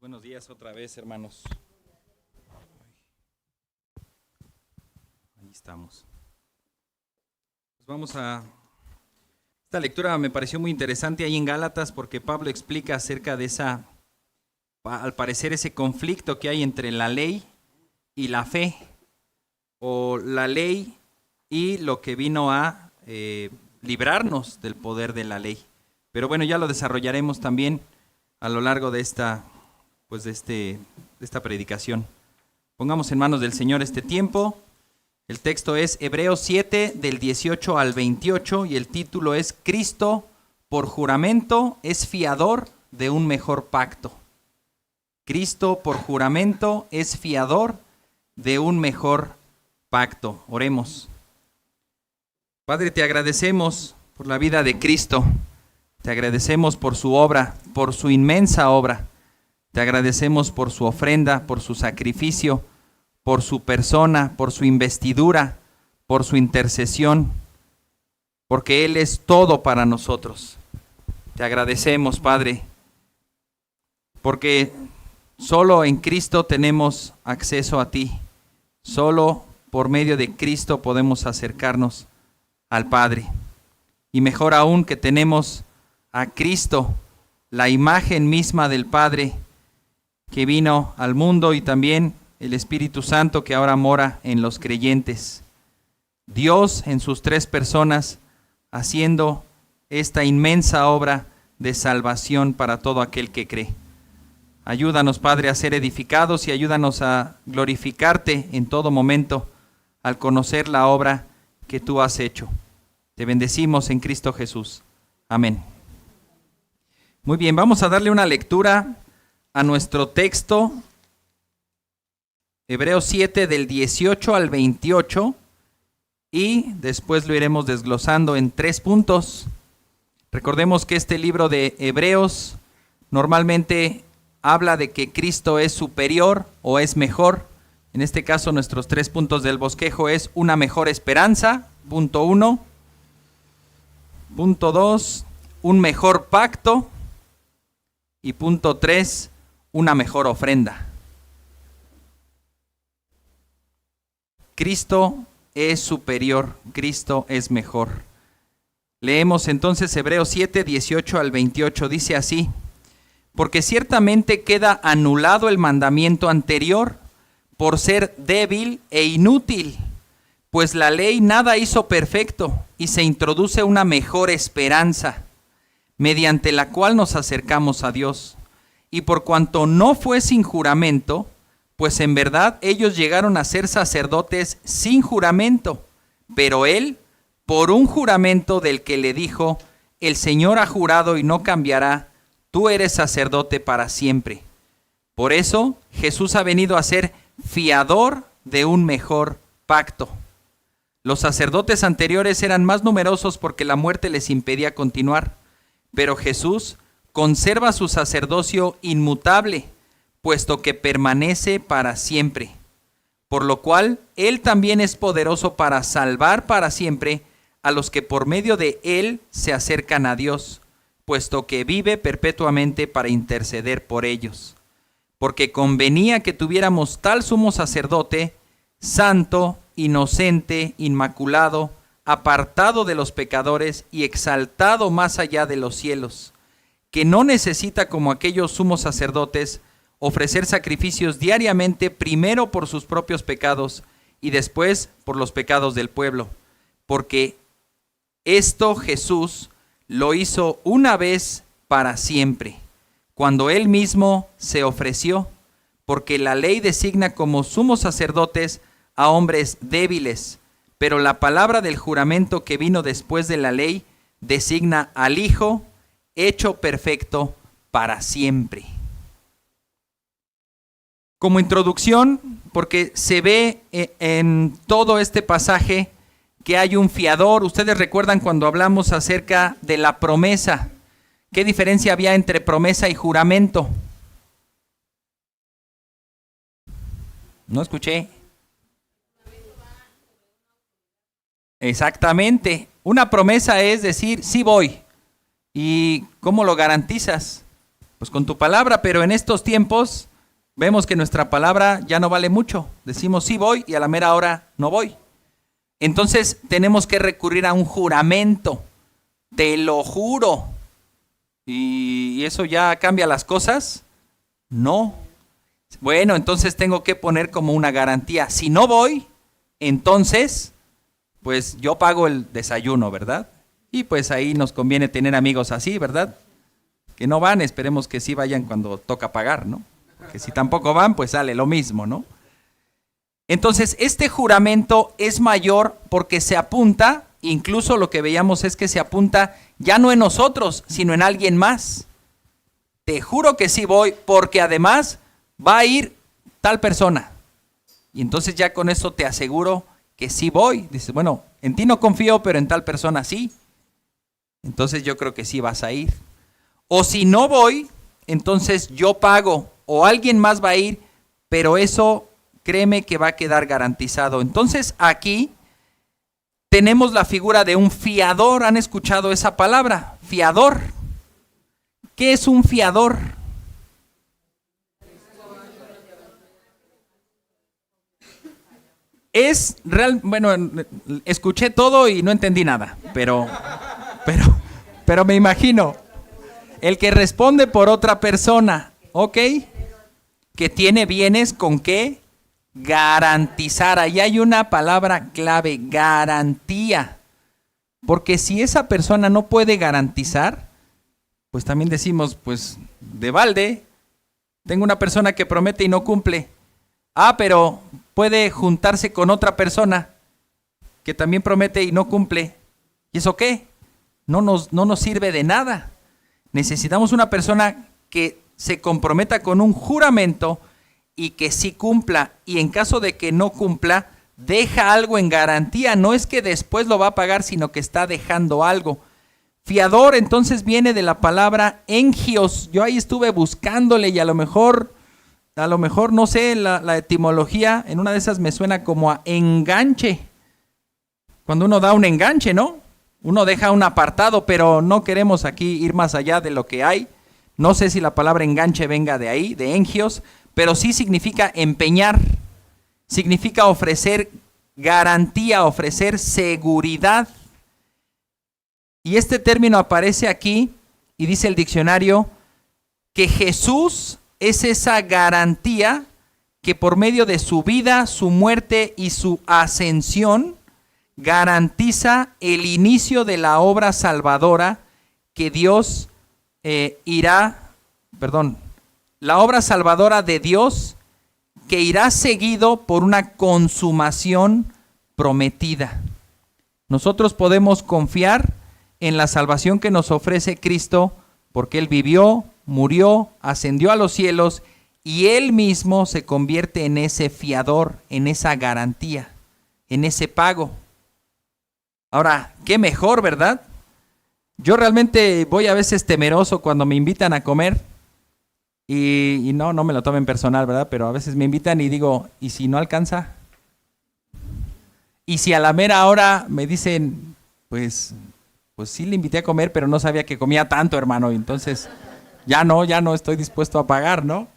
Buenos días otra vez, hermanos. Ahí estamos. Pues vamos a... Esta lectura me pareció muy interesante ahí en Gálatas porque Pablo explica acerca de al parecer ese conflicto que hay entre la ley y la fe, o la ley y lo que vino a librarnos del poder de la ley. Pero bueno, ya lo desarrollaremos también a lo largo de esta predicación. Pongamos en manos del Señor este tiempo. El texto es Hebreos 7 del 18 al 28 y el título es Cristo por juramento es fiador de un mejor pacto. Cristo por juramento es fiador de un mejor pacto. Oremos. Padre, te agradecemos por la vida de Cristo. Te agradecemos por su obra, por su inmensa obra. Te agradecemos por su ofrenda, por su sacrificio, por su persona, por su investidura, por su intercesión, porque Él es todo para nosotros. Te agradecemos, Padre, porque solo en Cristo tenemos acceso a ti. Solo por medio de Cristo podemos acercarnos al Padre. Y mejor aún que tenemos a Cristo, la imagen misma del Padre, que vino al mundo, y también el Espíritu Santo que ahora mora en los creyentes. Dios en sus tres personas haciendo esta inmensa obra de salvación para todo aquel que cree. Ayúdanos, Padre, a ser edificados y ayúdanos a glorificarte en todo momento al conocer la obra que tú has hecho. Te bendecimos en Cristo Jesús. Amén. Muy bien, vamos a darle una lectura a nuestro texto, Hebreos 7 del 18 al 28, y después lo iremos desglosando en 3 puntos. Recordemos que este libro de Hebreos normalmente habla de que Cristo es superior o es mejor. En este caso nuestros 3 puntos del bosquejo es una mejor esperanza, punto 1. Punto 2, un mejor pacto. Y punto 3, una mejor ofrenda. Cristo es superior, Cristo es mejor. Leemos entonces Hebreos 7, 18 al 28, dice así: porque ciertamente queda anulado el mandamiento anterior por ser débil e inútil, pues la ley nada hizo perfecto y se introduce una mejor esperanza, mediante la cual nos acercamos a Dios. Y por cuanto no fue sin juramento, pues en verdad ellos llegaron a ser sacerdotes sin juramento, pero él, por un juramento del que le dijo, el Señor ha jurado y no cambiará, tú eres sacerdote para siempre. Por eso Jesús ha venido a ser fiador de un mejor pacto. Los sacerdotes anteriores eran más numerosos porque la muerte les impedía continuar, pero Jesús conserva su sacerdocio inmutable, puesto que permanece para siempre, por lo cual Él también es poderoso para salvar para siempre a los que por medio de Él se acercan a Dios, puesto que vive perpetuamente para interceder por ellos. Porque convenía que tuviéramos tal sumo sacerdote, santo, inocente, inmaculado, apartado de los pecadores y exaltado más allá de los cielos, que no necesita como aquellos sumos sacerdotes ofrecer sacrificios diariamente, primero por sus propios pecados y después por los pecados del pueblo, porque esto Jesús lo hizo una vez para siempre, cuando Él mismo se ofreció, porque la ley designa como sumos sacerdotes a hombres débiles, pero la palabra del juramento que vino después de la ley designa al Hijo hecho perfecto para siempre. Como introducción, porque se ve en todo este pasaje que hay un fiador. Ustedes recuerdan cuando hablamos acerca de la promesa. ¿Qué diferencia había entre promesa y juramento? No escuché. Exactamente. Una promesa es decir, sí voy. ¿Y cómo lo garantizas? pues con tu palabra, pero en estos tiempos vemos que nuestra palabra ya no vale mucho. Decimos sí voy y a la mera hora no voy. Entonces tenemos que recurrir a un juramento. Te lo juro. ¿Y eso ya cambia las cosas? No. Bueno, entonces tengo que poner como una garantía. Si no voy, entonces, pues yo pago el desayuno, ¿verdad? Y pues ahí nos conviene tener amigos así, ¿verdad? Que no van, esperemos que sí vayan cuando toca pagar, ¿no? Porque si tampoco van, pues sale lo mismo, ¿no? Entonces, este juramento es mayor porque se apunta, incluso lo que veíamos es que se apunta ya no en nosotros, sino en alguien más. Te juro que sí voy, porque además va a ir tal persona. Y entonces ya con eso te aseguro que sí voy. Dices, bueno, en ti no confío, pero en tal persona sí. Entonces yo creo que sí vas a ir. O si no voy, entonces yo pago, o alguien más va a ir, pero eso créeme que va a quedar garantizado. Entonces aquí tenemos la figura de un fiador. ¿Han escuchado esa palabra? Fiador. ¿Qué es un fiador? Es real, bueno, escuché todo y no entendí nada, pero me imagino, el que responde por otra persona, ¿ok? Que tiene bienes con qué garantizar. Ahí hay una palabra clave, garantía. Porque si esa persona no puede garantizar, pues también decimos, pues de balde, tengo una persona que promete y no cumple. Ah, pero puede juntarse con otra persona que también promete y no cumple. ¿Y eso qué? No nos sirve de nada. Necesitamos una persona que se comprometa con un juramento y que sí cumpla. Y en caso de que no cumpla, deja algo en garantía. No es que después lo va a pagar, sino que está dejando algo. Fiador entonces viene de la palabra engios. Yo ahí estuve buscándole y a lo mejor no sé la etimología. En una de esas me suena como a enganche. Cuando uno da un enganche, ¿no? Uno deja un apartado, pero no queremos aquí ir más allá de lo que hay. No sé si la palabra enganche venga de ahí, de engios, pero sí significa empeñar. Significa ofrecer garantía, ofrecer seguridad. Y este término aparece aquí y dice el diccionario que Jesús es esa garantía que por medio de su vida, su muerte y su ascensión garantiza el inicio de la obra salvadora que Dios la obra salvadora de Dios que irá seguido por una consumación prometida. Nosotros podemos confiar en la salvación que nos ofrece Cristo porque Él vivió, murió, ascendió a los cielos y Él mismo se convierte en ese fiador, en esa garantía, en ese pago. Ahora, qué mejor, ¿verdad? Yo realmente voy a veces temeroso cuando me invitan a comer y no me lo tomen personal, ¿verdad? Pero a veces me invitan y digo, ¿y si no alcanza? Y si a la mera hora me dicen, pues sí le invité a comer, pero no sabía que comía tanto, hermano, y entonces ya no estoy dispuesto a pagar, ¿no?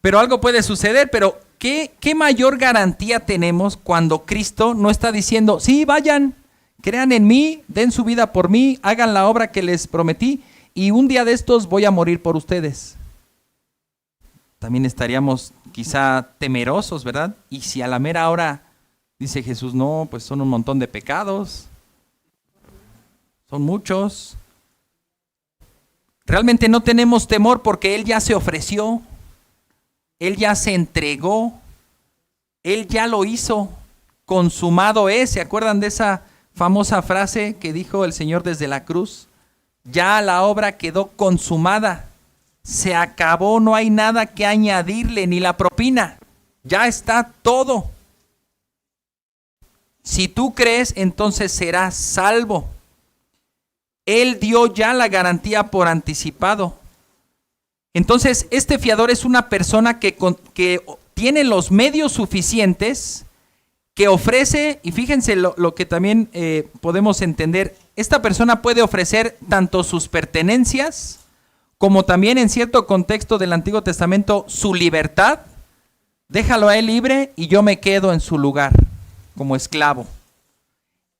Pero algo puede suceder, pero ¿qué mayor garantía tenemos cuando Cristo no está diciendo, sí, vayan, crean en mí, den su vida por mí, hagan la obra que les prometí y un día de estos voy a morir por ustedes? También estaríamos quizá temerosos, ¿verdad? Y si a la mera hora dice Jesús, no, pues son un montón de pecados, son muchos. Realmente no tenemos temor porque Él ya se ofreció, Él ya se entregó, Él ya lo hizo, consumado es. ¿Se acuerdan de esa famosa frase que dijo el Señor desde la cruz? Ya la obra quedó consumada, se acabó, no hay nada que añadirle, ni la propina, ya está todo. Si tú crees, entonces serás salvo. Él dio ya la garantía por anticipado. Entonces, este fiador es una persona que tiene los medios suficientes, que ofrece, y fíjense lo que también podemos entender, esta persona puede ofrecer tanto sus pertenencias como también en cierto contexto del Antiguo Testamento, su libertad, déjalo a él libre y yo me quedo en su lugar como esclavo.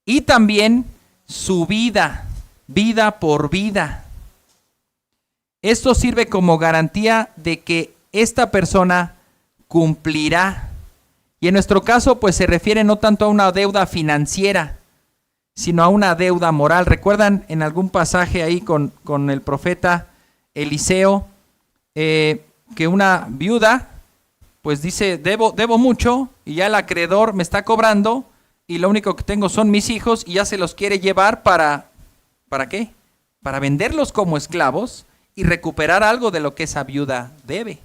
Y también su vida, vida por vida. Esto sirve como garantía de que esta persona cumplirá. Y en nuestro caso, pues se refiere no tanto a una deuda financiera, sino a una deuda moral. ¿Recuerdan en algún pasaje ahí con el profeta Eliseo, que una viuda, pues dice, debo mucho, y ya el acreedor me está cobrando, y lo único que tengo son mis hijos, y ya se los quiere llevar ¿para qué? Para venderlos como esclavos, y recuperar algo de lo que esa viuda debe.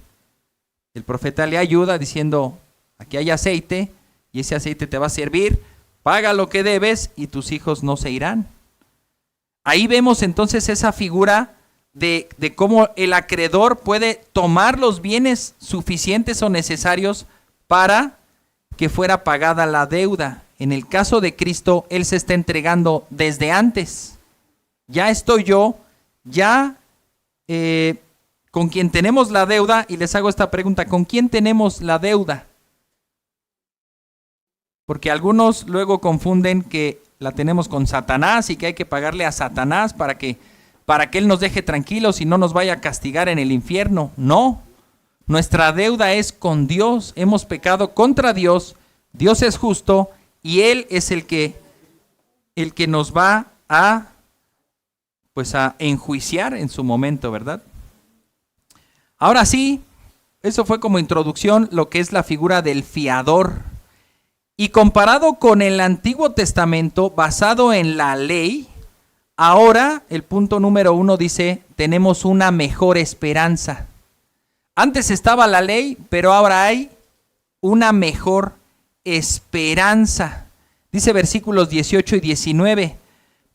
El profeta le ayuda diciendo, aquí hay aceite, y ese aceite te va a servir, paga lo que debes, y tus hijos no se irán. Ahí vemos entonces esa figura de cómo el acreedor puede tomar los bienes suficientes o necesarios para que fuera pagada la deuda. En el caso de Cristo, Él se está entregando desde antes. Ya estoy yo, con quien tenemos la deuda, y les hago esta pregunta, ¿con quién tenemos la deuda? Porque algunos luego confunden que la tenemos con Satanás y que hay que pagarle a Satanás para que Él nos deje tranquilos y no nos vaya a castigar en el infierno. No, nuestra deuda es con Dios. Hemos pecado contra Dios. Dios es justo y Él es el que nos va a enjuiciar en su momento, ¿verdad? Ahora sí, eso fue como introducción lo que es la figura del fiador. Y comparado con el Antiguo Testamento, basado en la ley, ahora el punto número 1 dice, tenemos una mejor esperanza. Antes estaba la ley, pero ahora hay una mejor esperanza. Dice versículos 18 y 19,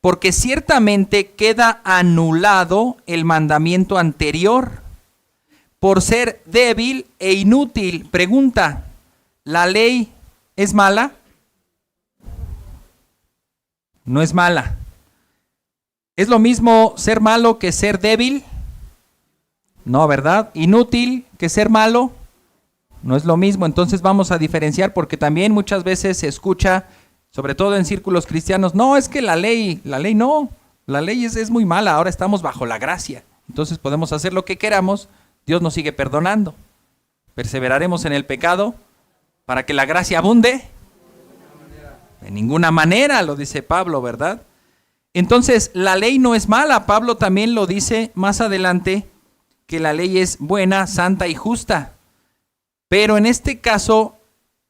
porque ciertamente queda anulado el mandamiento anterior por ser débil e inútil. Pregunta, ¿la ley es mala? No es mala. ¿Es lo mismo ser malo que ser débil? No, ¿verdad? ¿Inútil que ser malo? No es lo mismo. Entonces vamos a diferenciar, porque también muchas veces se escucha, sobre todo en círculos cristianos, no, es que la ley no, la ley es muy mala, ahora estamos bajo la gracia. Entonces podemos hacer lo que queramos, Dios nos sigue perdonando. ¿Perseveraremos en el pecado para que la gracia abunde? De ninguna manera, lo dice Pablo, ¿verdad? Entonces, la ley no es mala. Pablo también lo dice más adelante, que la ley es buena, santa y justa. Pero en este caso,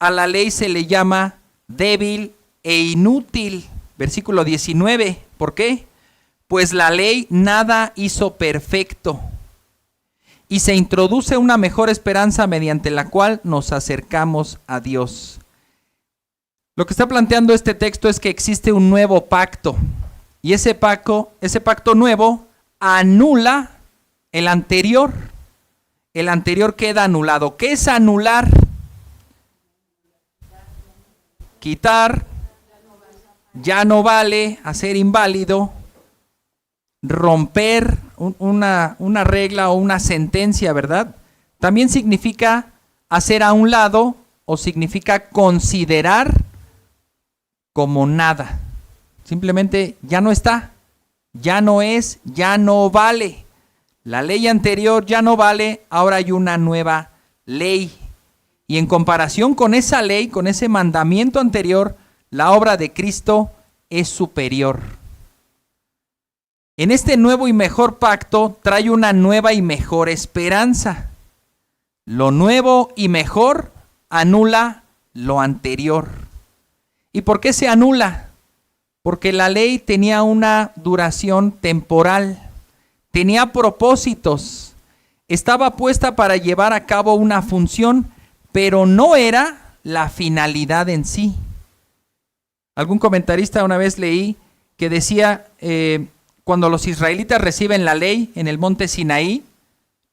a la ley se le llama débil e inútil. Versículo 19. ¿Por qué? Pues la ley nada hizo perfecto. Y se introduce una mejor esperanza mediante la cual nos acercamos a Dios. Lo que está planteando este texto es que existe un nuevo pacto. Y ese pacto nuevo anula el anterior. El anterior queda anulado. ¿Qué es anular? Quitar, ya no vale, hacer inválido, romper una regla o una sentencia, ¿verdad? También significa hacer a un lado o significa considerar como nada. Simplemente ya no está, ya no es, ya no vale. La ley anterior ya no vale, ahora hay una nueva ley. Y en comparación con esa ley, con ese mandamiento anterior, la obra de Cristo es superior. En este nuevo y mejor pacto trae una nueva y mejor esperanza. Lo nuevo y mejor anula lo anterior. ¿Y por qué se anula? Porque la ley tenía una duración temporal, tenía propósitos, estaba puesta para llevar a cabo una función, pero no era la finalidad en sí. Algún comentarista una vez leí que decía, cuando los israelitas reciben la ley en el monte Sinaí,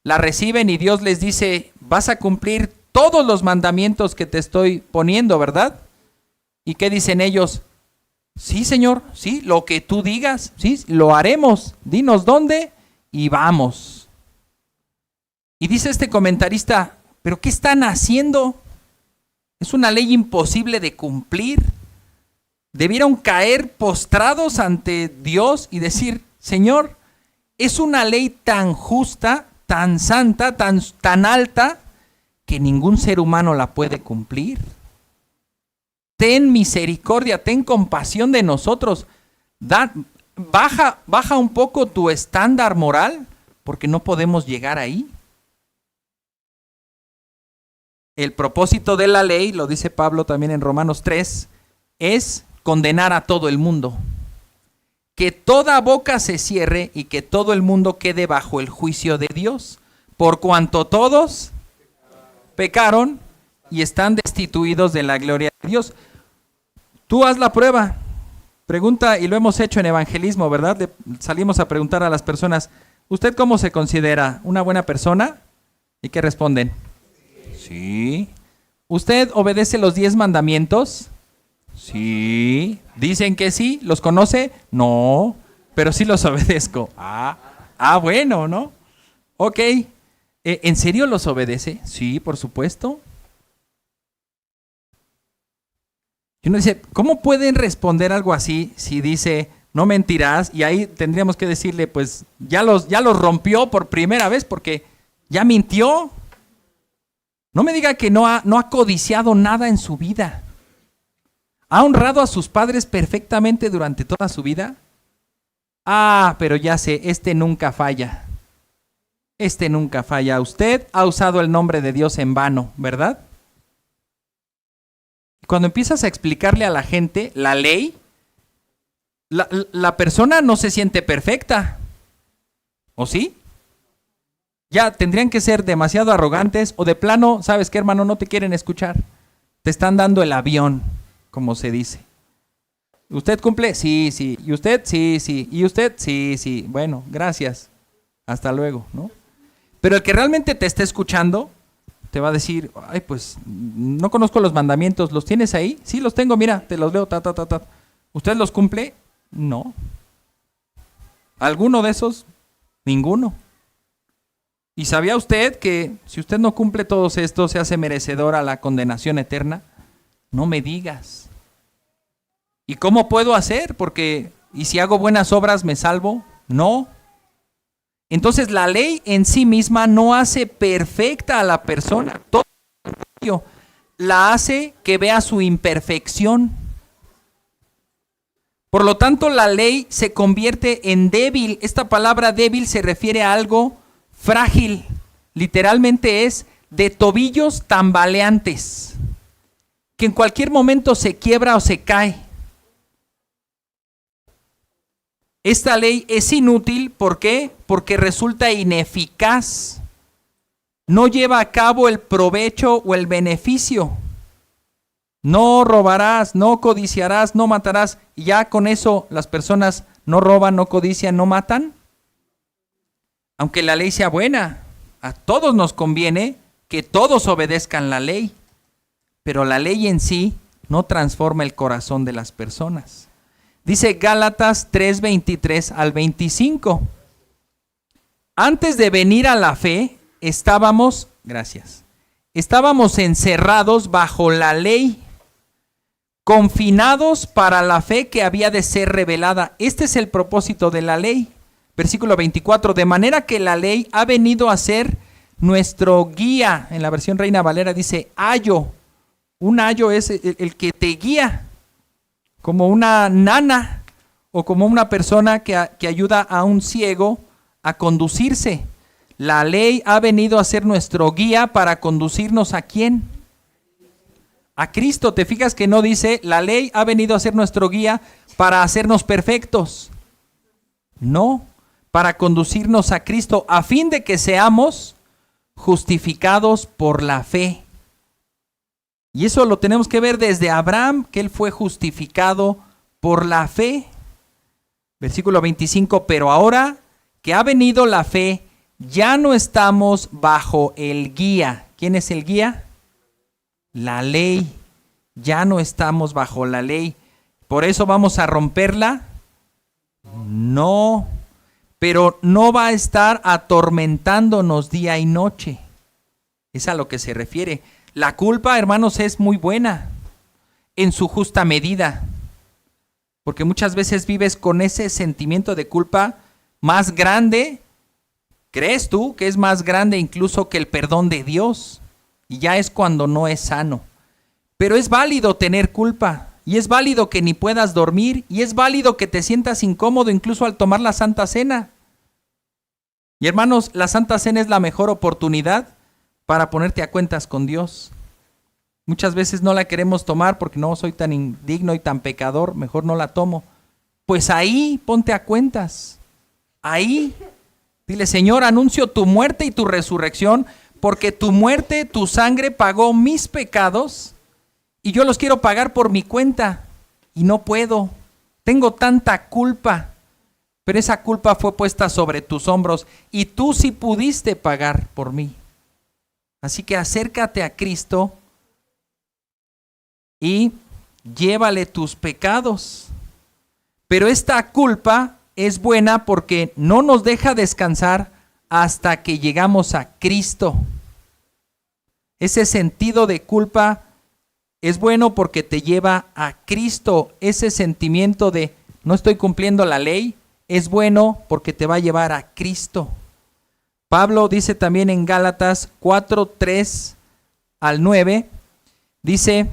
la reciben y Dios les dice, vas a cumplir todos los mandamientos que te estoy poniendo, ¿verdad? ¿Y qué dicen ellos? Sí, Señor, sí, lo que tú digas, sí, lo haremos, dinos dónde y vamos. Y dice este comentarista, ¿pero qué están haciendo? Es una ley imposible de cumplir. Debieron caer postrados ante Dios y decir, Señor, es una ley tan justa, tan santa, tan alta, que ningún ser humano la puede cumplir. Ten misericordia, ten compasión de nosotros. Baja un poco tu estándar moral, porque no podemos llegar ahí. El propósito de la ley, lo dice Pablo también en Romanos 3, es condenar a todo el mundo. Que toda boca se cierre y que todo el mundo quede bajo el juicio de Dios, por cuanto todos pecaron y están destituidos de la gloria de Dios. Tú haz la prueba. Pregunta, y lo hemos hecho en evangelismo, ¿verdad? Salimos a preguntar a las personas, ¿usted cómo se considera? ¿Una buena persona? ¿Y qué responden? Sí. ¿Usted obedece los 10 mandamientos? Sí. ¿Dicen que sí? ¿Los conoce? No, pero sí los obedezco. Bueno, ¿no? Ok. ¿En serio los obedece? Sí, por supuesto. Y uno dice, ¿cómo pueden responder algo así si dice, no mentirás? Y ahí tendríamos que decirle, pues ya los rompió por primera vez porque ya mintió. No me diga que no ha codiciado nada en su vida. ¿Ha honrado a sus padres perfectamente durante toda su vida? Pero ya sé, este nunca falla. Este nunca falla. Usted ha usado el nombre de Dios en vano, ¿verdad? Cuando empiezas a explicarle a la gente la ley, la persona no se siente perfecta. ¿O sí? Ya tendrían que ser demasiado arrogantes o de plano, ¿sabes qué, hermano? No te quieren escuchar. Te están dando el avión, como se dice. ¿Usted cumple? Sí, sí. ¿Y usted? Sí, sí. ¿Y usted? Sí, sí. Bueno, gracias. Hasta luego, ¿no? Pero el que realmente te está escuchando te va a decir, ay, pues no conozco los mandamientos. ¿Los tienes ahí? Sí, los tengo, mira, te los leo. ¿Usted los cumple? No. ¿Alguno de esos? Ninguno. ¿Y sabía usted que si usted no cumple todos estos, se hace merecedor a la condenación eterna? No me digas. ¿Y cómo puedo hacer? ¿Y si hago buenas obras me salvo? No. Entonces la ley en sí misma no hace perfecta a la persona. Todo lo contrario, la hace que vea su imperfección. Por lo tanto, la ley se convierte en débil. Esta palabra débil se refiere a algo frágil, literalmente es de tobillos tambaleantes, que en cualquier momento se quiebra o se cae. Esta ley es inútil, ¿por qué? Porque resulta ineficaz. No lleva a cabo el provecho o el beneficio. No robarás, no codiciarás, no matarás. Y ya con eso las personas no roban, no codician, no matan. Aunque la ley sea buena, a todos nos conviene que todos obedezcan la ley, pero la ley en sí no transforma el corazón de las personas. Dice Gálatas 3:23 al 25. Antes de venir a la fe, estábamos encerrados bajo la ley, confinados para la fe que había de ser revelada. Este es el propósito de la ley. Versículo 24, de manera que la ley ha venido a ser nuestro guía. En la versión Reina Valera dice ayo. Un ayo es el que te guía, como una nana o como una persona que ayuda a un ciego a conducirse. La ley ha venido a ser nuestro guía para conducirnos ¿a quién? A Cristo. Te fijas que no dice, la ley ha venido a ser nuestro guía para hacernos perfectos. No, para conducirnos a Cristo, a fin de que seamos justificados por la fe. Y eso lo tenemos que ver desde Abraham, que él fue justificado por la fe. Versículo 25, pero ahora que ha venido la fe, ya no estamos bajo el guía. ¿Quién es el guía? La ley. Ya no estamos bajo la ley. ¿Por eso vamos a romperla? No. pero no va a estar atormentándonos día y noche. Es a lo que se refiere. La culpa, hermanos, es muy buena en su justa medida, porque muchas veces vives con ese sentimiento de culpa más grande. ¿Crees tú que es más grande incluso que el perdón de Dios? Y ya es cuando no es sano. Pero es válido tener culpa, y es válido que ni puedas dormir, y es válido que te sientas incómodo incluso al tomar la Santa Cena. Y hermanos, la Santa Cena es la mejor oportunidad para ponerte a cuentas con Dios. Muchas veces no la queremos tomar porque no soy tan indigno y tan pecador, mejor no la tomo. Pues ahí ponte a cuentas, ahí. Dile, Señor, anuncio tu muerte y tu resurrección, porque tu muerte, tu sangre pagó mis pecados y yo los quiero pagar por mi cuenta y no puedo. Tengo tanta culpa, pero esa culpa fue puesta sobre tus hombros y tú sí pudiste pagar por mí. Así que acércate a Cristo y llévale tus pecados. Pero esta culpa es buena porque no nos deja descansar hasta que llegamos a Cristo. Ese sentido de culpa es bueno porque te lleva a Cristo. Ese sentimiento de no estoy cumpliendo la ley es bueno porque te va a llevar a Cristo. Pablo dice también en Gálatas 4:3 al 9, dice: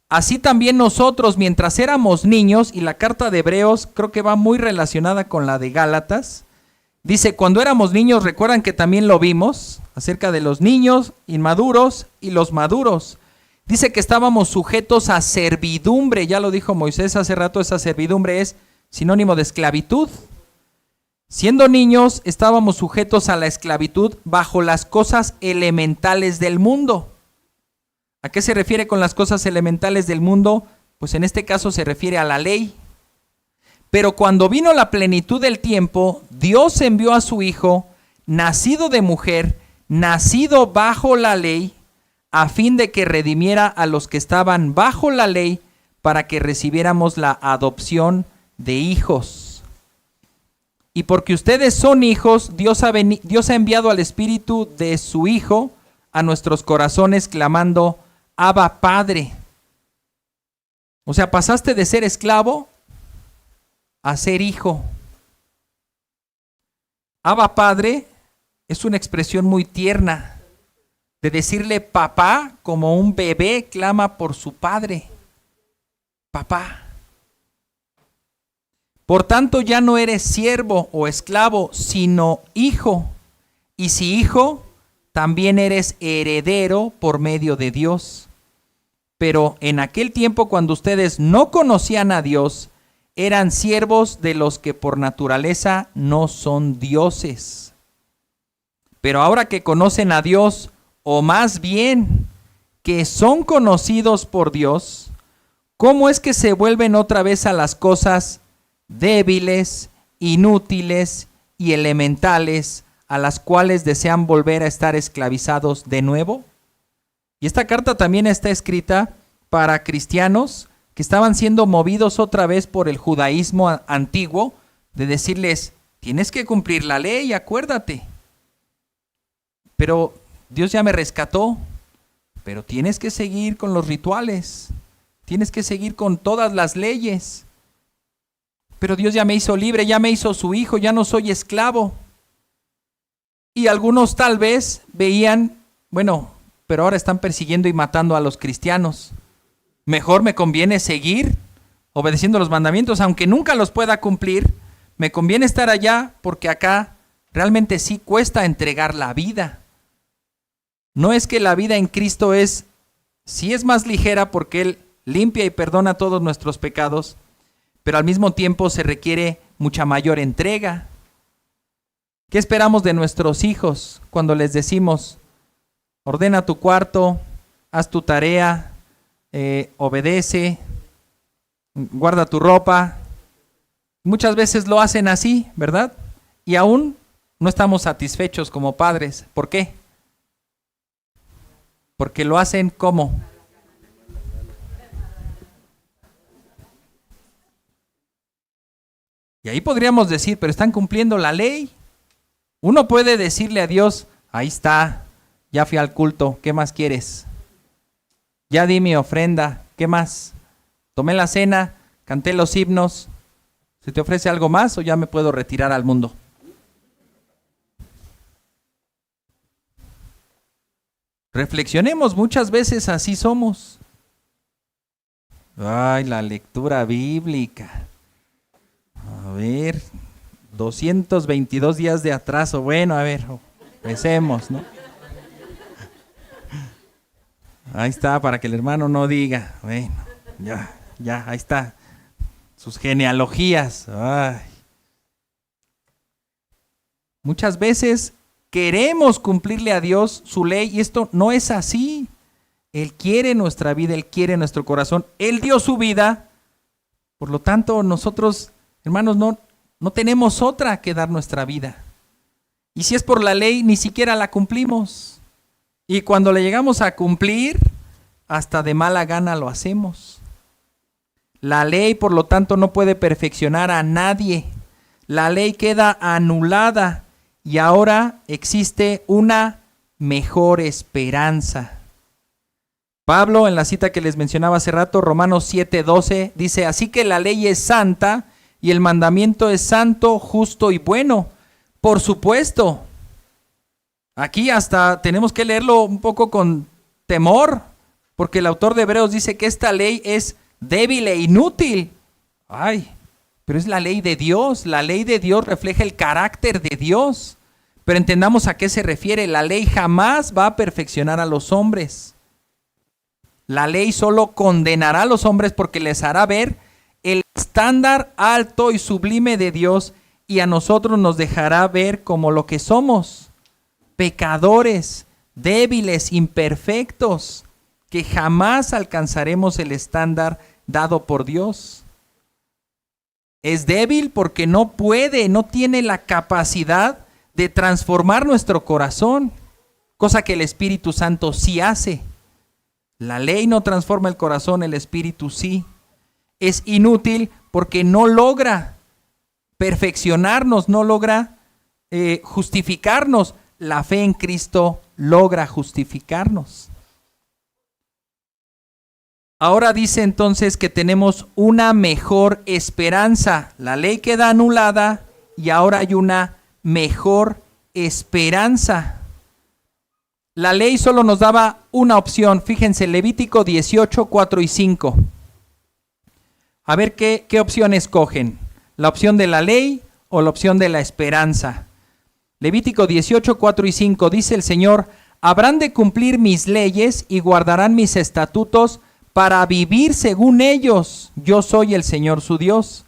así también nosotros, mientras éramos niños, y la carta de Hebreos creo que va muy relacionada con la de Gálatas, dice, cuando éramos niños, recuerdan que también lo vimos, acerca de los niños inmaduros y los maduros. Dice que estábamos sujetos a servidumbre, ya lo dijo Moisés hace rato, esa servidumbre es sinónimo de esclavitud. Siendo niños, estábamos sujetos a la esclavitud bajo las cosas elementales del mundo. ¿A qué se refiere con las cosas elementales del mundo? Pues en este caso se refiere a la ley. Pero cuando vino la plenitud del tiempo, Dios envió a su Hijo, nacido de mujer, nacido bajo la ley, a fin de que redimiera a los que estaban bajo la ley, para que recibiéramos la adopción de hijos. Y porque ustedes son hijos, Dios ha enviado al Espíritu de su Hijo a nuestros corazones, clamando: Abba, Padre. O sea, pasaste de ser esclavo a ser hijo. Abba, Padre es una expresión muy tierna de decirle papá, como un bebé clama por su padre. Papá. Por tanto, ya no eres siervo o esclavo, sino hijo. Y si hijo, también eres heredero por medio de Dios. Pero en aquel tiempo, cuando ustedes no conocían a Dios, eran siervos de los que por naturaleza no son dioses. Pero ahora que conocen a Dios, o más bien que son conocidos por Dios, ¿cómo es que se vuelven otra vez a las cosas débiles, inútiles y elementales, a las cuales desean volver a estar esclavizados de nuevo? Y esta carta también está escrita para cristianos que estaban siendo movidos otra vez por el judaísmo antiguo, de decirles, tienes que cumplir la ley, acuérdate. Pero Dios ya me rescató, pero tienes que seguir con los rituales, tienes que seguir con todas las leyes. Pero Dios ya me hizo libre, ya me hizo su hijo, ya no soy esclavo. Y algunos tal vez veían, bueno, pero ahora están persiguiendo y matando a los cristianos. Mejor me conviene seguir obedeciendo los mandamientos, aunque nunca los pueda cumplir. Me conviene estar allá porque acá realmente sí cuesta entregar la vida. No es que la vida en Cristo sí es más ligera porque Él limpia y perdona todos nuestros pecados, pero al mismo tiempo se requiere mucha mayor entrega. ¿Qué esperamos de nuestros hijos cuando les decimos, ordena tu cuarto, haz tu tarea, obedece, guarda tu ropa? Muchas veces lo hacen así, ¿verdad? Y aún no estamos satisfechos como padres. ¿Por qué? Porque lo hacen ¿cómo? Y ahí podríamos decir, pero están cumpliendo la ley. Uno puede decirle a Dios, ahí está, ya fui al culto, ¿qué más quieres? Ya di mi ofrenda, ¿qué más? Tomé la cena, canté los himnos, ¿se te ofrece algo más o ya me puedo retirar al mundo? Reflexionemos, muchas veces así somos. Ay, la lectura bíblica. A ver, 222 días de atraso. Bueno, a ver, empecemos, ¿no? Ahí está, para que el hermano no diga. Bueno, ya, ahí está. Sus genealogías. Ay. Muchas veces queremos cumplirle a Dios su ley y esto no es así. Él quiere nuestra vida, Él quiere nuestro corazón. Él dio su vida. Por lo tanto, nosotros, hermanos, no tenemos otra que dar nuestra vida. Y si es por la ley, ni siquiera la cumplimos. Y cuando le llegamos a cumplir, hasta de mala gana lo hacemos. La ley, por lo tanto, no puede perfeccionar a nadie. La ley queda anulada y ahora existe una mejor esperanza. Pablo, en la cita que les mencionaba hace rato, Romanos 7:12, dice, así que la ley es santa y el mandamiento es santo, justo y bueno. Por supuesto, aquí hasta tenemos que leerlo un poco con temor, porque el autor de Hebreos dice que esta ley es débil e inútil. Ay, pero es la ley de Dios. La ley de Dios refleja el carácter de Dios. Pero entendamos a qué se refiere. La ley jamás va a perfeccionar a los hombres. La ley solo condenará a los hombres porque les hará ver el estándar alto y sublime de Dios y a nosotros nos dejará ver como lo que somos, pecadores, débiles, imperfectos, que jamás alcanzaremos el estándar dado por Dios. Es débil porque no tiene la capacidad de transformar nuestro corazón, cosa que el Espíritu Santo sí hace. La ley no transforma el corazón, el Espíritu sí. Es inútil porque no logra perfeccionarnos, no logra justificarnos. La fe en Cristo logra justificarnos. Ahora dice entonces que tenemos una mejor esperanza. La ley queda anulada y ahora hay una mejor esperanza. La ley solo nos daba una opción. Fíjense, Levítico 18, 4 y 5. A ver qué opción escogen. ¿La opción de la ley o la opción de la esperanza? Levítico 18, 4 y 5 dice el Señor, habrán de cumplir mis leyes y guardarán mis estatutos para vivir según ellos. Yo soy el Señor su Dios.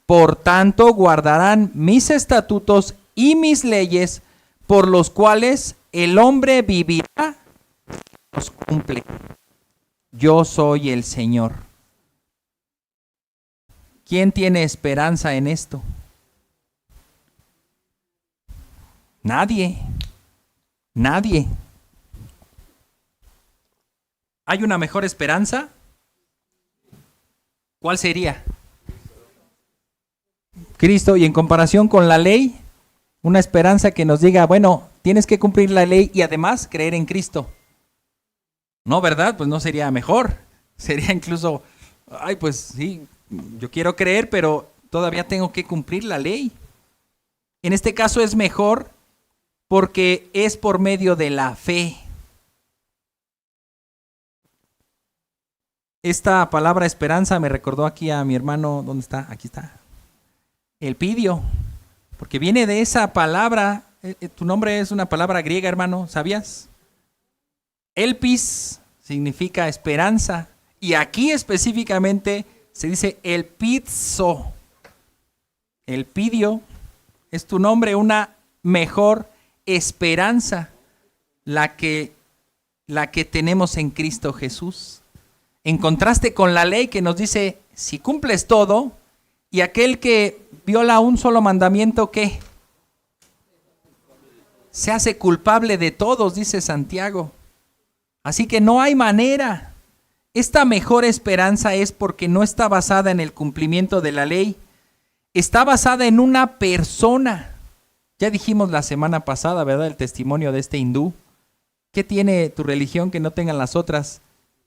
Por tanto, guardarán mis estatutos y mis leyes, por los cuales el hombre vivirá y los cumple. Yo soy el Señor. ¿Quién tiene esperanza en esto? Nadie. Nadie. ¿Hay una mejor esperanza? ¿Cuál sería? Cristo. Y en comparación con la ley, una esperanza que nos diga, bueno, tienes que cumplir la ley y además creer en Cristo. No, ¿verdad? Pues no sería mejor. Sería incluso, ay, pues sí, yo quiero creer, pero todavía tengo que cumplir la ley. En este caso es mejor porque es por medio de la fe. Esta palabra esperanza me recordó aquí a mi hermano, ¿dónde está? Aquí está. Elpidio, porque viene de esa palabra, tu nombre es una palabra griega, hermano, ¿sabías? Elpis significa esperanza, y aquí específicamente se dice elpizo. Elpidio es tu nombre, una mejor esperanza, la que tenemos en Cristo Jesús. En contraste con la ley que nos dice, si cumples todo, y aquel que viola un solo mandamiento, ¿qué? Se hace culpable de todos, dice Santiago. Así que no hay manera. Esta mejor esperanza es porque no está basada en el cumplimiento de la ley. está basada en una persona. Ya dijimos la semana pasada, ¿verdad? El testimonio de este hindú. ¿Qué tiene tu religión que no tengan las otras?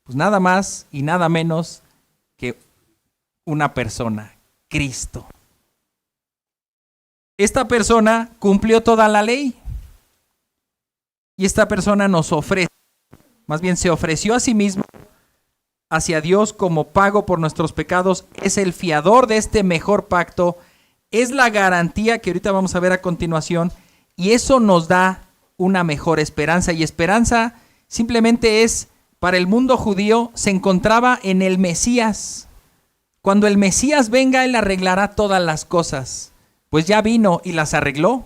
Pues nada más y nada menos que una persona, Cristo. Esta persona cumplió toda la ley. Y esta persona nos ofrece, más bien se ofreció a sí mismo hacia Dios como pago por nuestros pecados. Es el fiador de este mejor pacto. Es la garantía que ahorita vamos a ver a continuación. Y eso nos da una mejor esperanza. Y esperanza simplemente es, para el mundo judío, se encontraba en el Mesías. Cuando el Mesías venga, Él arreglará todas las cosas. Pues ya vino y las arregló.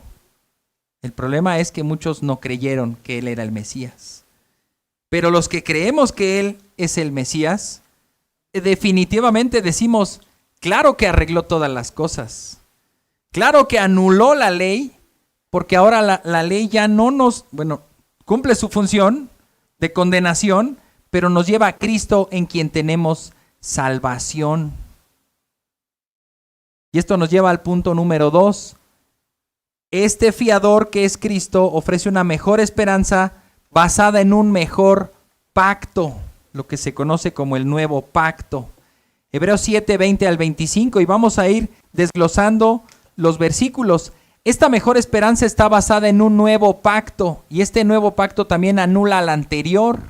El problema es que muchos no creyeron que Él era el Mesías. Pero los que creemos que Él es el Mesías, definitivamente decimos, claro que arregló todas las cosas. Claro que anuló la ley, porque ahora la ley ya no cumple su función de condenación, pero nos lleva a Cristo en quien tenemos salvación. Y esto nos lleva al punto número 2. Este fiador que es Cristo ofrece una mejor esperanza basada en un mejor pacto, lo que se conoce como el nuevo pacto. Hebreos 7, 20 al 25, y vamos a ir desglosando los versículos. Esta mejor esperanza está basada en un nuevo pacto, y este nuevo pacto también anula al anterior.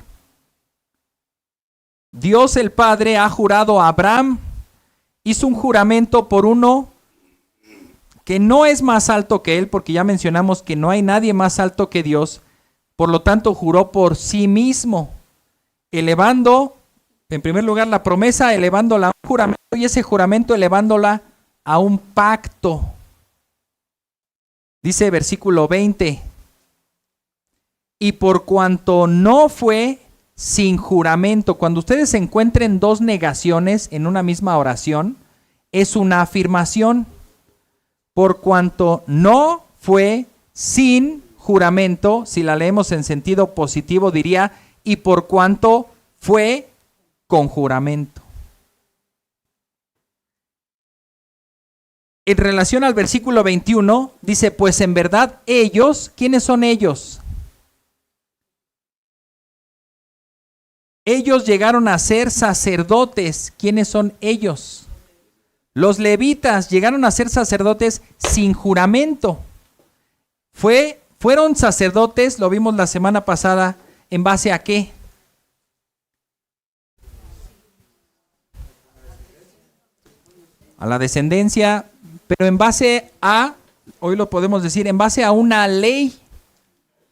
Dios el Padre ha jurado a Abraham, hizo un juramento por uno que no es más alto que él, porque ya mencionamos que no hay nadie más alto que Dios. Por lo tanto, juró por sí mismo, elevando, en primer lugar, la promesa, elevándola a un juramento, y ese juramento elevándola a un pacto. Dice versículo 20, y por cuanto no fue sin juramento. Cuando ustedes encuentren dos negaciones en una misma oración, es una afirmación. Por cuanto no fue sin juramento, si la leemos en sentido positivo diría, y por cuanto fue con juramento. En relación al versículo 21, dice, pues en verdad ellos, ¿quiénes son ellos? Ellos llegaron a ser sacerdotes. ¿Quiénes son ellos? Los levitas llegaron a ser sacerdotes sin juramento. Fueron sacerdotes, lo vimos la semana pasada, ¿en base a qué? A la descendencia, pero en base a, hoy lo podemos decir, en base a una ley.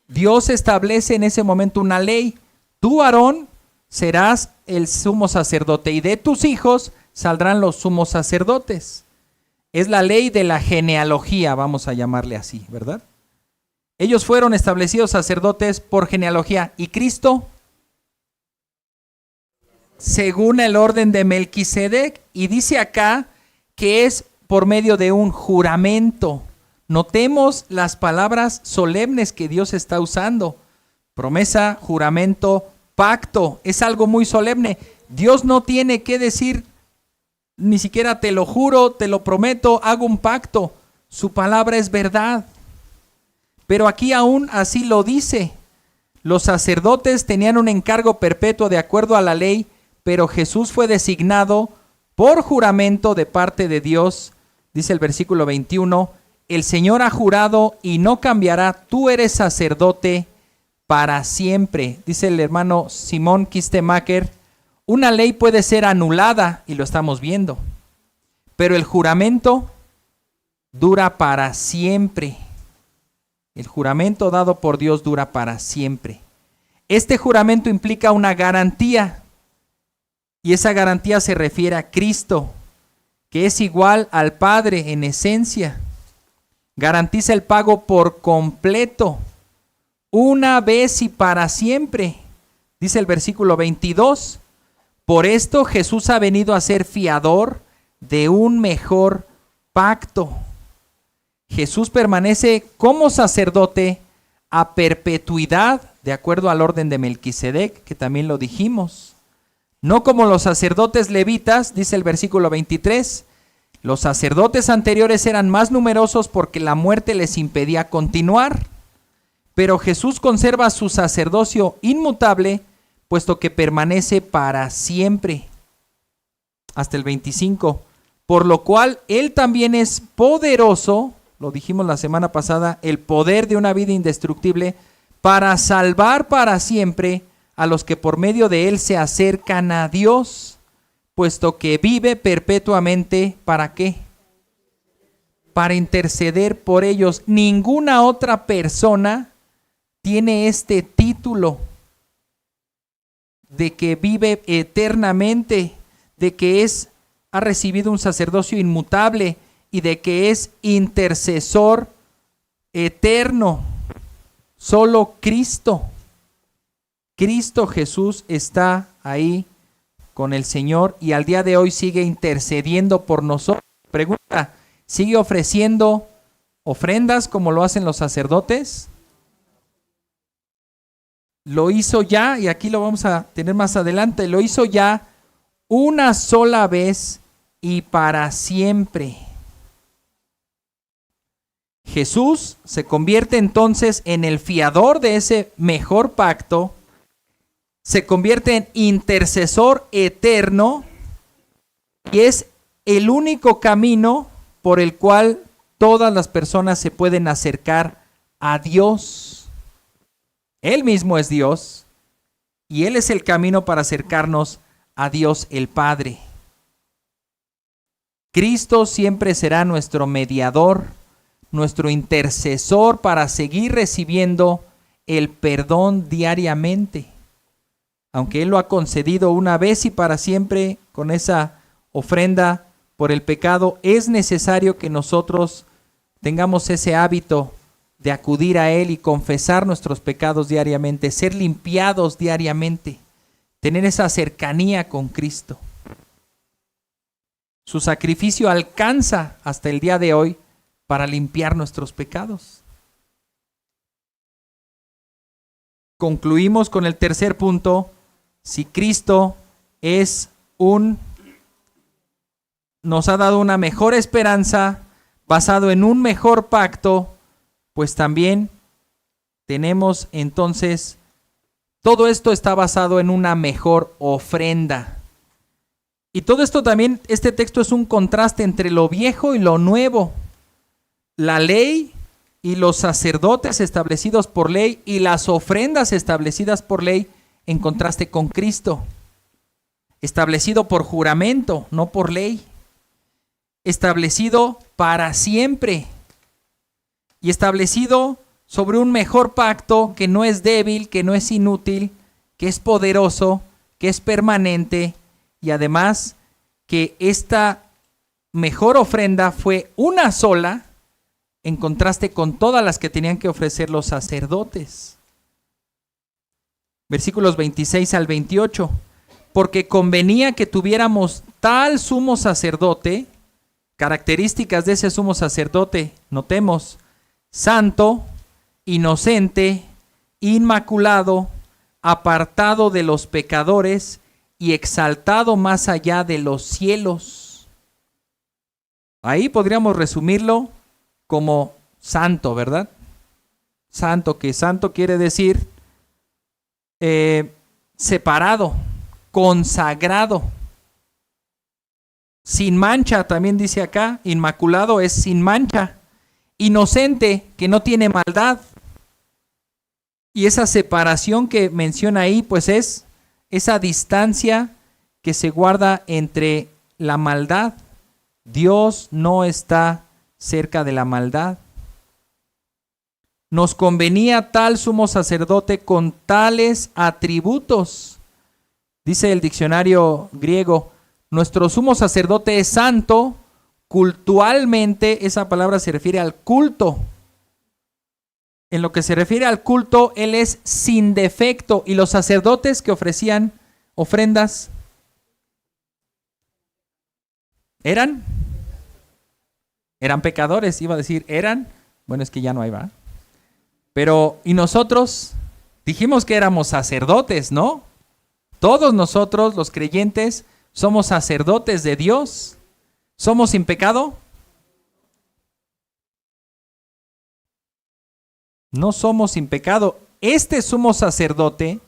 Dios establece en ese momento una ley. Tú, Aarón, serás el sumo sacerdote y de tus hijos saldrán los sumos sacerdotes. Es la ley de la genealogía, vamos a llamarle así, ¿verdad? Ellos fueron establecidos sacerdotes por genealogía. ¿Y Cristo? Según el orden de Melquisedec. Y dice acá que es por medio de un juramento. Notemos las palabras solemnes que Dios está usando. Promesa, juramento, pacto. Es algo muy solemne. Dios no tiene que decir ni siquiera te lo juro, te lo prometo, hago un pacto. Su palabra es verdad. Pero aquí aún así lo dice. Los sacerdotes tenían un encargo perpetuo de acuerdo a la ley, pero Jesús fue designado por juramento de parte de Dios. Dice el versículo 21, el Señor ha jurado y no cambiará, tú eres sacerdote para siempre. Dice el hermano Simón Kistemacher, una ley puede ser anulada, y lo estamos viendo, pero el juramento dura para siempre. El juramento dado por Dios dura para siempre. Este juramento implica una garantía, y esa garantía se refiere a Cristo, que es igual al Padre en esencia. Garantiza el pago por completo, una vez y para siempre. Dice el versículo 22, por esto Jesús ha venido a ser fiador de un mejor pacto. Jesús permanece como sacerdote a perpetuidad, de acuerdo al orden de Melquisedec, que también lo dijimos. No como los sacerdotes levitas, dice el versículo 23, Los sacerdotes anteriores eran más numerosos porque la muerte les impedía continuar, pero Jesús conserva su sacerdocio inmutable, puesto que permanece para siempre. Hasta el 25. Por lo cual Él también es poderoso, lo dijimos la semana pasada, el poder de una vida indestructible, para salvar para siempre a los que por medio de Él se acercan a Dios, puesto que vive perpetuamente, ¿para qué? Para interceder por ellos. Ninguna otra persona tiene este título de que vive eternamente, de que ha recibido un sacerdocio inmutable y de que es intercesor eterno. Solo Cristo Jesús está ahí con el Señor y al día de hoy sigue intercediendo por nosotros. Pregunta, ¿sigue ofreciendo ofrendas como lo hacen los sacerdotes? Lo hizo ya, y aquí lo vamos a tener más adelante, lo hizo ya una sola vez y para siempre. Jesús se convierte entonces en el fiador de ese mejor pacto, se convierte en intercesor eterno y es el único camino por el cual todas las personas se pueden acercar a Dios. Él mismo es Dios y Él es el camino para acercarnos a Dios el Padre. Cristo siempre será nuestro mediador, nuestro intercesor para seguir recibiendo el perdón diariamente. Aunque Él lo ha concedido una vez y para siempre con esa ofrenda por el pecado, es necesario que nosotros tengamos ese hábito de acudir a Él y confesar nuestros pecados diariamente, ser limpiados diariamente, tener esa cercanía con Cristo. Su sacrificio alcanza hasta el día de hoy para limpiar nuestros pecados. Concluimos con el tercer punto. Si Cristo nos ha dado una mejor esperanza basado en un mejor pacto, pues también tenemos entonces, todo esto está basado en una mejor ofrenda. Y todo esto también, este texto es un contraste entre lo viejo y lo nuevo. La ley y los sacerdotes establecidos por ley y las ofrendas establecidas por ley en contraste con Cristo. Establecido por juramento, no por ley. Establecido para siempre. Y establecido sobre un mejor pacto que no es débil, que no es inútil, que es poderoso, que es permanente y además que esta mejor ofrenda fue una sola en contraste con todas las que tenían que ofrecer los sacerdotes. Versículos 26 al 28. Porque convenía que tuviéramos tal sumo sacerdote, características de ese sumo sacerdote, notemos, santo, inocente, inmaculado, apartado de los pecadores y exaltado más allá de los cielos. Ahí podríamos resumirlo como santo, ¿verdad? Santo, que santo quiere decir separado, consagrado, sin mancha, también dice acá, inmaculado es sin mancha, inocente, que no tiene maldad. Y esa separación que menciona ahí, pues es esa distancia que se guarda entre la maldad. Dios no está cerca de la maldad. Nos convenía tal sumo sacerdote con tales atributos. Dice el diccionario griego, nuestro sumo sacerdote es santo, cultualmente, esa palabra se refiere al culto. En lo que se refiere al culto, Él es sin defecto. Y los sacerdotes que ofrecían ofrendas, ¿eran pecadores? Iba a decir, ¿eran? Bueno, es que ya no hay, ¿va? Pero, ¿y nosotros? Dijimos que éramos sacerdotes, ¿no? Todos nosotros, los creyentes, somos sacerdotes de Dios. ¿Somos sin pecado? No somos sin pecado. Este sumo sacerdote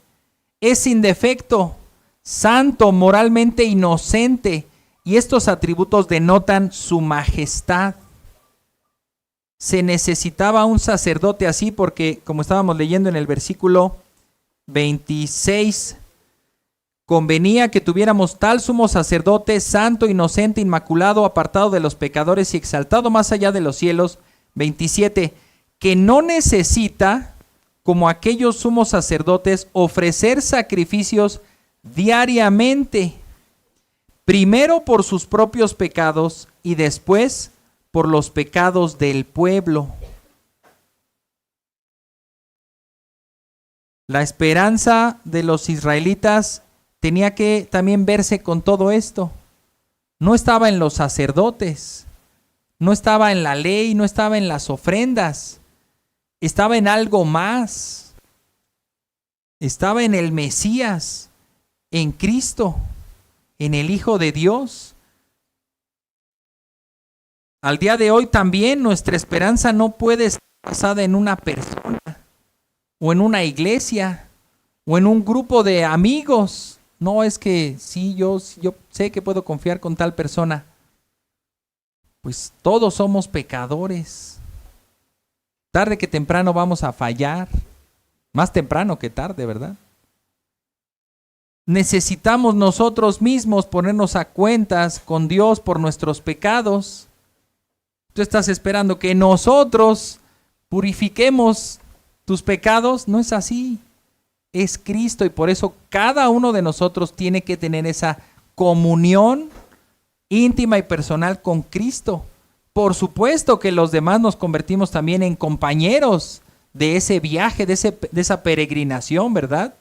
es sin defecto, santo, moralmente inocente, y estos atributos denotan su majestad. Se necesitaba un sacerdote así porque, como estábamos leyendo en el versículo 26, convenía que tuviéramos tal sumo sacerdote, santo, inocente, inmaculado, apartado de los pecadores y exaltado más allá de los cielos. 27, que no necesita, como aquellos sumos sacerdotes, ofrecer sacrificios diariamente, primero por sus propios pecados y después por los pecados del pueblo. La esperanza de los israelitas tenía que también verse con todo esto. No estaba en los sacerdotes, no estaba en la ley, no estaba en las ofrendas, estaba en algo más. Estaba en el Mesías, en Cristo, en el Hijo de Dios. Al día de hoy también nuestra esperanza no puede estar basada en una persona, o en una iglesia, o en un grupo de amigos. No es que sí, yo sé que puedo confiar con tal persona. Pues todos somos pecadores. Tarde que temprano vamos a fallar. Más temprano que tarde, ¿verdad? Necesitamos nosotros mismos ponernos a cuentas con Dios por nuestros pecados. Tú estás esperando que nosotros purifiquemos tus pecados. No es así. Es Cristo, y por eso cada uno de nosotros tiene que tener esa comunión íntima y personal con Cristo. Por supuesto que los demás nos convertimos también en compañeros de ese viaje, de esa peregrinación, ¿verdad?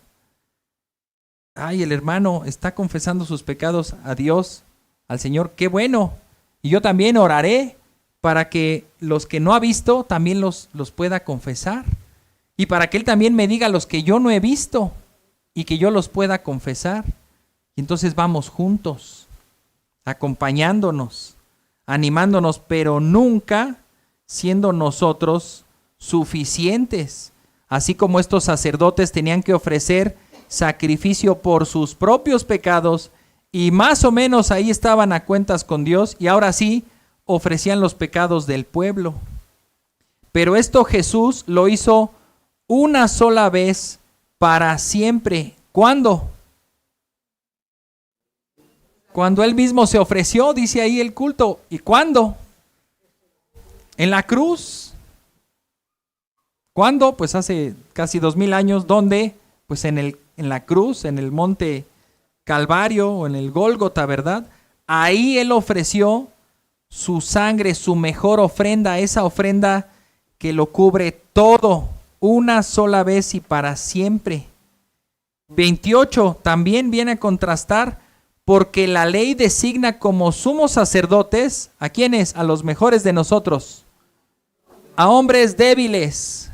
Ay, el hermano está confesando sus pecados a Dios, al Señor. ¡Qué bueno! Y yo también oraré para que los que no ha visto también los pueda confesar. Y para que Él también me diga los que yo no he visto y que yo los pueda confesar. Y entonces vamos juntos, acompañándonos, animándonos, pero nunca siendo nosotros suficientes. Así como estos sacerdotes tenían que ofrecer sacrificio por sus propios pecados y más o menos ahí estaban a cuentas con Dios, y ahora sí ofrecían los pecados del pueblo. Pero esto Jesús lo hizo una sola vez para siempre. ¿Cuándo? Cuando Él mismo se ofreció, dice ahí el culto. ¿Y cuándo? En la cruz. ¿Cuándo? Pues hace casi 2000 años. ¿Dónde? Pues en la cruz, en el monte Calvario o en el Gólgota, ¿verdad? Ahí Él ofreció su sangre, su mejor ofrenda, esa ofrenda que lo cubre todo, una sola vez y para siempre. 28 también viene a contrastar, porque la ley designa como sumos sacerdotes, ¿a quiénes? A los mejores de nosotros, a hombres débiles.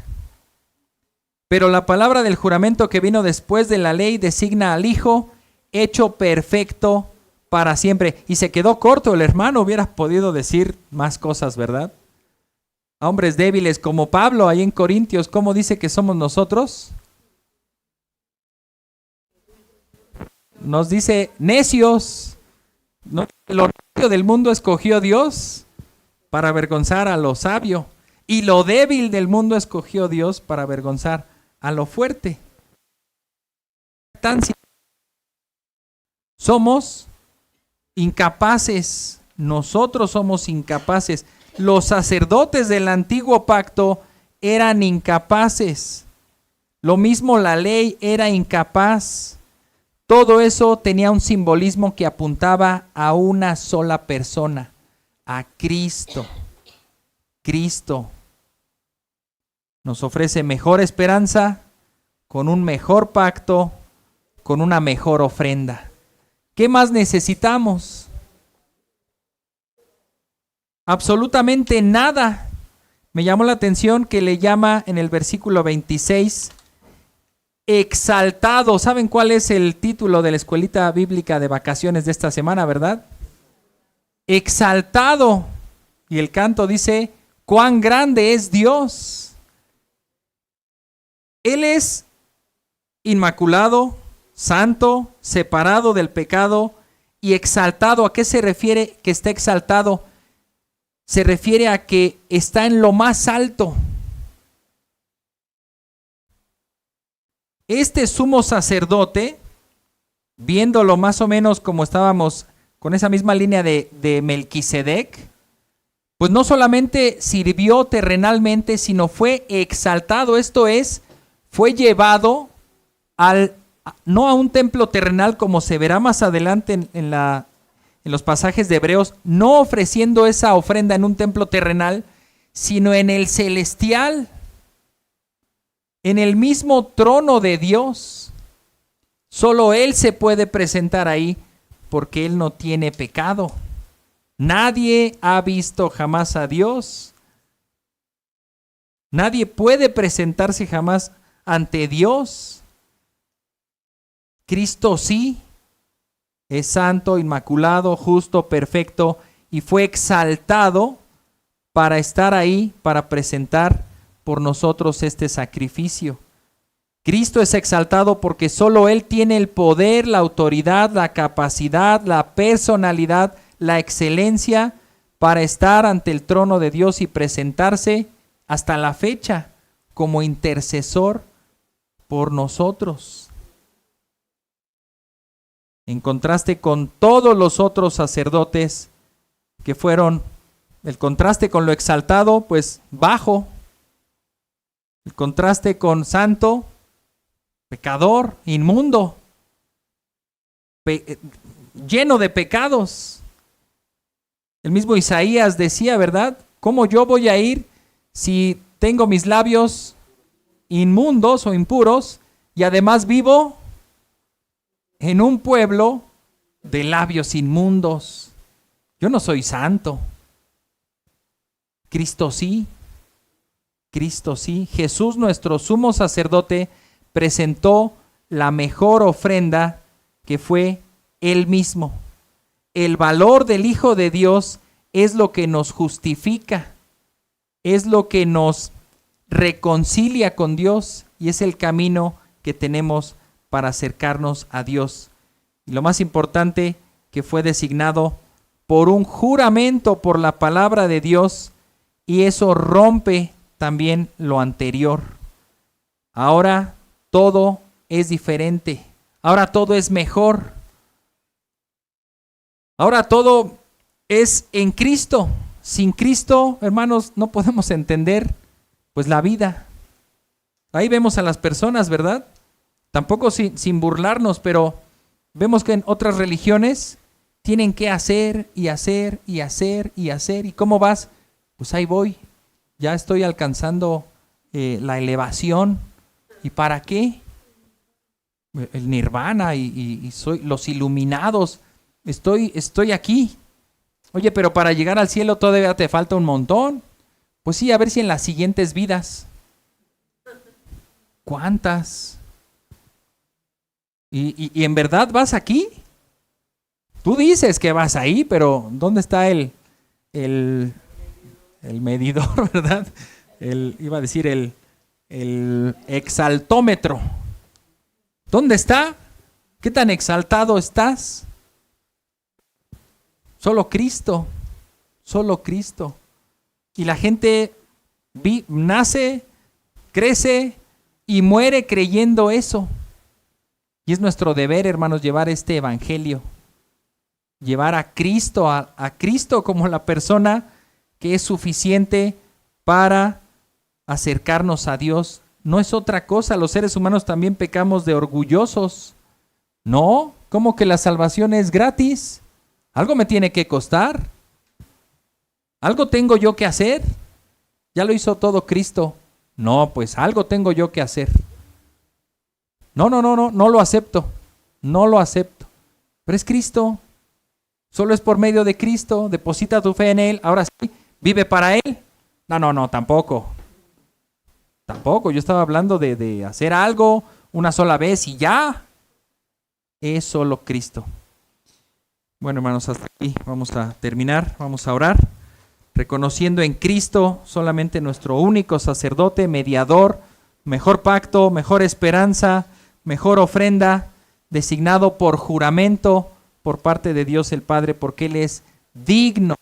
Pero la palabra del juramento que vino después de la ley designa al Hijo hecho perfecto para siempre. Y se quedó corto el hermano, hubiera podido decir más cosas, ¿verdad? A hombres débiles como Pablo ahí en Corintios, ¿cómo dice que somos nosotros? Nos dice necios. ¿No? Lo necio del mundo escogió Dios para avergonzar a lo sabio, y lo débil del mundo escogió Dios para avergonzar a lo fuerte. Somos incapaces, nosotros somos incapaces. Los sacerdotes del antiguo pacto eran incapaces. Lo mismo la ley era incapaz. Todo eso tenía un simbolismo que apuntaba a una sola persona, a Cristo. Cristo nos ofrece mejor esperanza, con un mejor pacto, con una mejor ofrenda. ¿Qué más necesitamos? Absolutamente nada. Me llamó la atención que le llama en el versículo 26, exaltado. ¿Saben cuál es el título de la escuelita bíblica de vacaciones de esta semana, verdad? exaltado. Y el canto dice, cuán grande es Dios. Él es inmaculado, santo, separado del pecado y exaltado. ¿A qué se refiere que está exaltado? Se refiere a que está en lo más alto. Este sumo sacerdote, viéndolo más o menos como estábamos con esa misma línea de Melquisedec, pues no solamente sirvió terrenalmente, sino fue exaltado. Esto es, fue llevado no a un templo terrenal, como se verá más adelante en los pasajes de Hebreos, no ofreciendo esa ofrenda en un templo terrenal, sino en el celestial, en el mismo trono de Dios. Solo Él se puede presentar ahí porque Él no tiene pecado. Nadie ha visto jamás a Dios. Nadie puede presentarse jamás ante Dios. Cristo sí, es santo, inmaculado, justo, perfecto, y fue exaltado para estar ahí, para presentar por nosotros este sacrificio. Cristo es exaltado porque solo Él tiene el poder, la autoridad, la capacidad, la personalidad, la excelencia para estar ante el trono de Dios y presentarse hasta la fecha como intercesor por nosotros. En contraste con todos los otros sacerdotes que fueron, el contraste con lo exaltado, pues bajo. El contraste con santo, pecador, inmundo, lleno de pecados. El mismo Isaías decía, ¿verdad? ¿Cómo yo voy a ir si tengo mis labios inmundos o impuros y además vivo en un pueblo de labios inmundos? Yo no soy santo. Cristo sí. Cristo sí. Jesús, nuestro sumo sacerdote, presentó la mejor ofrenda, que fue Él mismo. El valor del Hijo de Dios es lo que nos justifica, es lo que nos reconcilia con Dios y es el camino que tenemos para acercarnos a Dios. Y lo más importante, que fue designado por un juramento por la palabra de Dios, y eso rompe también lo anterior. Ahora todo es diferente, ahora todo es mejor, ahora todo es en Cristo. Sin Cristo, hermanos, no podemos entender pues la vida. Ahí vemos a las personas, ¿verdad? Tampoco sin burlarnos, pero vemos que en otras religiones tienen que hacer y hacer y hacer y hacer. ¿Y cómo vas? Pues ahí voy, ya estoy alcanzando la elevación. ¿Y para qué? El nirvana y soy los iluminados. Estoy aquí. Oye, pero para llegar al cielo todavía te falta un montón. Pues sí, a ver si en las siguientes vidas. ¿Cuántas? ¿Y en verdad vas aquí? Tú dices que vas ahí, pero ¿dónde está el medidor, verdad? Iba a decir el exaltómetro. ¿Dónde está? ¿Qué tan exaltado estás? Solo Cristo, solo Cristo. Y la gente nace, crece y muere creyendo eso. Y es nuestro deber, hermanos, llevar este evangelio, llevar a Cristo, a Cristo como la persona que es suficiente para acercarnos a Dios. No es otra cosa. Los seres humanos también pecamos de orgullosos. No, ¿cómo que la salvación es gratis? Algo me tiene que costar. ¿Algo tengo yo que hacer? Ya lo hizo todo Cristo. No, pues algo tengo yo que hacer. No lo acepto. No lo acepto. Pero es Cristo. Solo es por medio de Cristo. Deposita tu fe en Él. Ahora sí, vive para Él. No, tampoco. Tampoco. Yo estaba hablando de hacer algo una sola vez y ya. Es solo Cristo. Bueno, hermanos, hasta aquí vamos a terminar, vamos a orar, reconociendo en Cristo solamente nuestro único sacerdote, mediador, mejor pacto, mejor esperanza, mejor ofrenda, designado por juramento por parte de Dios el Padre, porque Él es digno,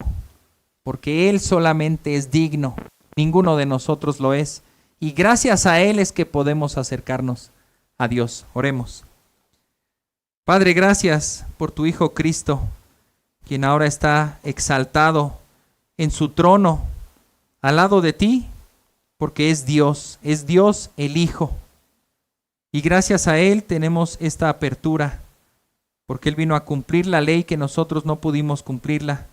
porque Él solamente es digno, ninguno de nosotros lo es, y gracias a Él es que podemos acercarnos a Dios. Oremos. Padre, gracias por tu Hijo Cristo, quien ahora está exaltado en su trono al lado de ti, porque es Dios el Hijo. Y gracias a Él tenemos esta apertura, porque Él vino a cumplir la ley que nosotros no pudimos cumplirla,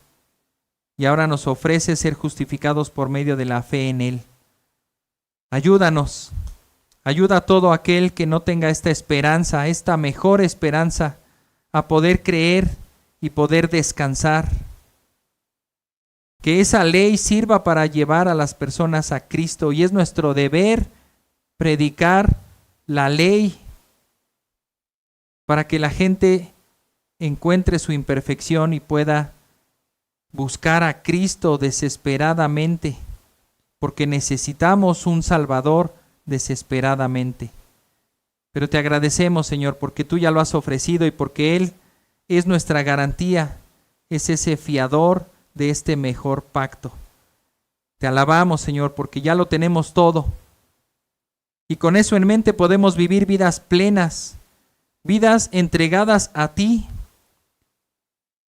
y ahora nos ofrece ser justificados por medio de la fe en Él. Ayúdanos. Ayuda a todo aquel que no tenga esta esperanza, esta mejor esperanza, a poder creer y poder descansar. Que esa ley sirva para llevar a las personas a Cristo, y es nuestro deber predicar la ley para que la gente encuentre su imperfección y pueda buscar a Cristo desesperadamente, porque necesitamos un Salvador desesperadamente. Pero te agradecemos, Señor, porque tú ya lo has ofrecido y porque Él es nuestra garantía, es ese fiador de este mejor pacto. Te alabamos, Señor, porque ya lo tenemos todo. Y con eso en mente podemos vivir vidas plenas, vidas entregadas a ti,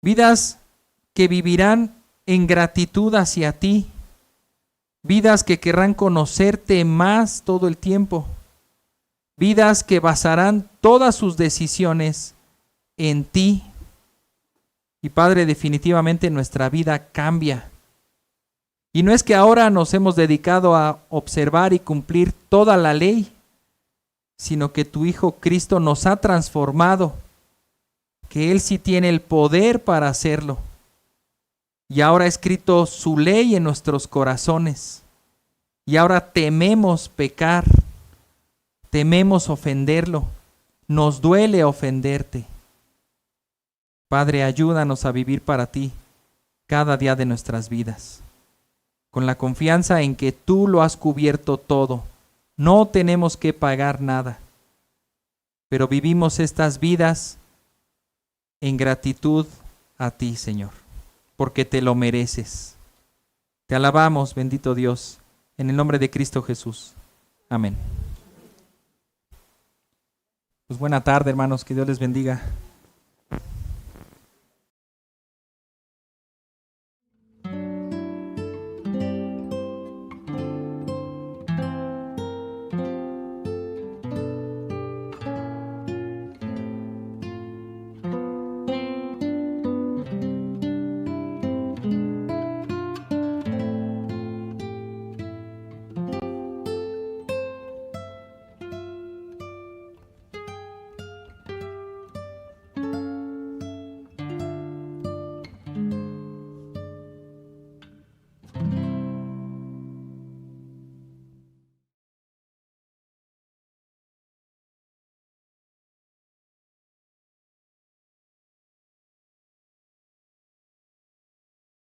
vidas que vivirán en gratitud hacia ti, vidas que querrán conocerte más todo el tiempo, vidas que basarán todas sus decisiones en ti. Y Padre, definitivamente nuestra vida cambia. Y no es que ahora nos hemos dedicado a observar y cumplir toda la ley, sino que tu Hijo Cristo nos ha transformado, que Él sí tiene el poder para hacerlo. Y ahora ha escrito su ley en nuestros corazones. Y ahora tememos pecar, tememos ofenderlo, nos duele ofenderte. Padre, ayúdanos a vivir para ti cada día de nuestras vidas, con la confianza en que tú lo has cubierto todo. No tenemos que pagar nada, pero vivimos estas vidas en gratitud a ti, Señor, porque te lo mereces. Te alabamos, bendito Dios, en el nombre de Cristo Jesús. Amén. Pues buena tarde, hermanos, que Dios les bendiga.